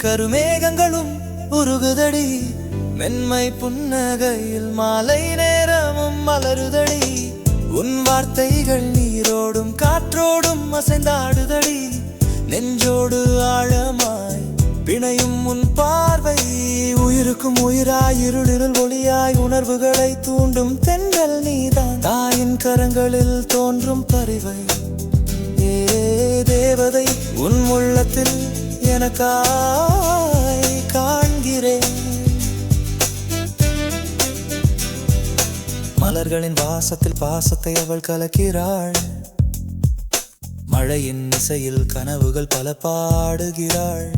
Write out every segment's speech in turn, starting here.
கருமேகங்களும் உருகுதடி மென்மை புன்னகையில் மாலை நேரமும் மலருதடி உன் வார்த்தைகள் நீரோடும் காற்றோடும் அசைந்தாடுதடி நெஞ்சோடு ஆழமாய் பிணையும் உன் பார்வை உயிருக்கும் உயிராய் இருளில் ஒளியாய் உணர்வுகளை தூண்டும் தென்றல் நீதான் தாயின் கரங்களில் தோன்றும் பரிவை ஏ தேவதை உன் உள்ளத்தில் எனக்காய் காண்கிறேன் மலர்களின் வாசத்தில் பாசத்தை அவள் கலக்கிறாள் மழையின் இசையில் கனவுகள் பல பாடுகிறாள்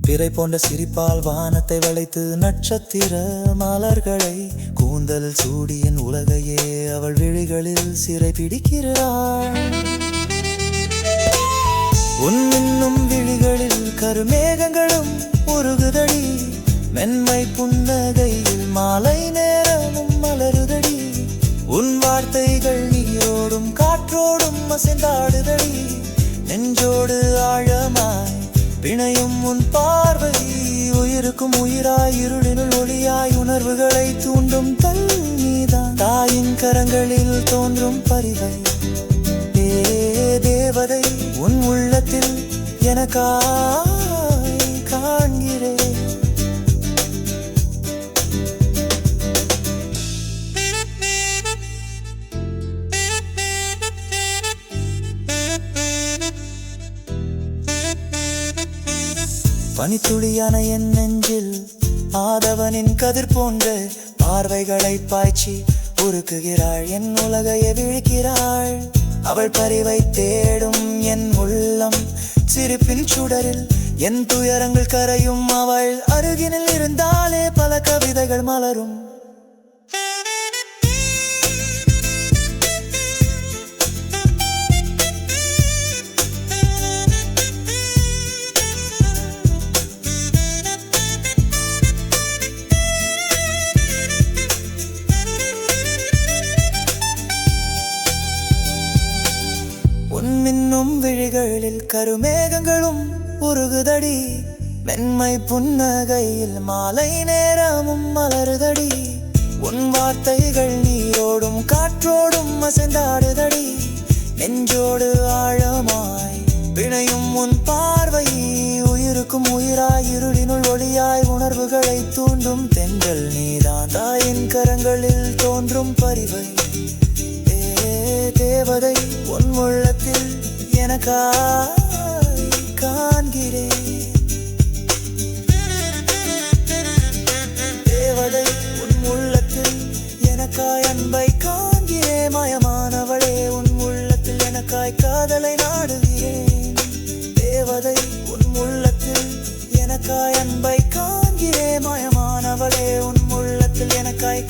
பிறை போன்ற சிரிப்பால் வானத்தை வளைத்து நட்சத்திர மலர்களை கூந்தல் சூடியின் உலகையே அவள் விழிகளில் சிறை பிடிக்கிறாள் உன் இன்னும் விழிகளில் கருமேகங்களும் உருகுதடி மென்மை புன்னகையில் மாலை நேரமும் மலருதடி உன் வார்த்தைகள் நீரோடும் காற்றோடும் அசைந்தாடுதடி நெஞ்சோடு ஆழமாய் பிணையும் உன் பார்வை உயிருக்கும் உயிராய் இருளினுள் ஒளியாய் உணர்வுகளை தூண்டும் நீதான் தாயின் கரங்களில் தோன்றும் பரிவை ஏ தேவதை உன் உள்ளத்தில் எனக்காய் காண்கிறேன் பனித்துளியான என் நெஞ்சில் ஆதவனின் கதிர் போன்ற பார்வைகளை பாய்ச்சி உருக்குகிறாள் என் உலகையை விழிக்கிறாள் அவள் பரிவை தேடும் என் உள்ளம் சிரிப்பின் சுடரில் என் துயரங்கள் கரையும் அவள் அருகினில் இருந்தாலே பல கவிதைகள் மலரும் மின்னும் விழிகளில் கருமேகங்களும் உருகுதடி மென்மை புன்னகையில் மாலை நேரமும் மலருதடி உன் வார்த்தைகள் நீரோடும் காற்றோடும் அசைந்தாடுதடி நெஞ்சோடு ஆழமாய் பிணையும் உன் பார்வை உயிருக்கும் உயிராய் இருளினுள் ஒளியாய் உணர்வுகளை தூண்டும் தென்றல் நீதான் தாயின் கரங்களில் தோன்றும் பரிவை தேவதை உன் உள்ளத்தில் எனக்காய் காண்கிறேன் தேவதை உன் உள்ளத்தில் எனக்காய் அன்பை காண்கிறேன் மயமானவளே உன் உள்ளத்தில் எனக்காய் காதலை நாடுகிறேன் தேவதை உன் உள்ளத்தில் எனக்காய் அன்பை காண்கிறேன் மயமானவளே உன் உள்ளத்தில் எனக்காய்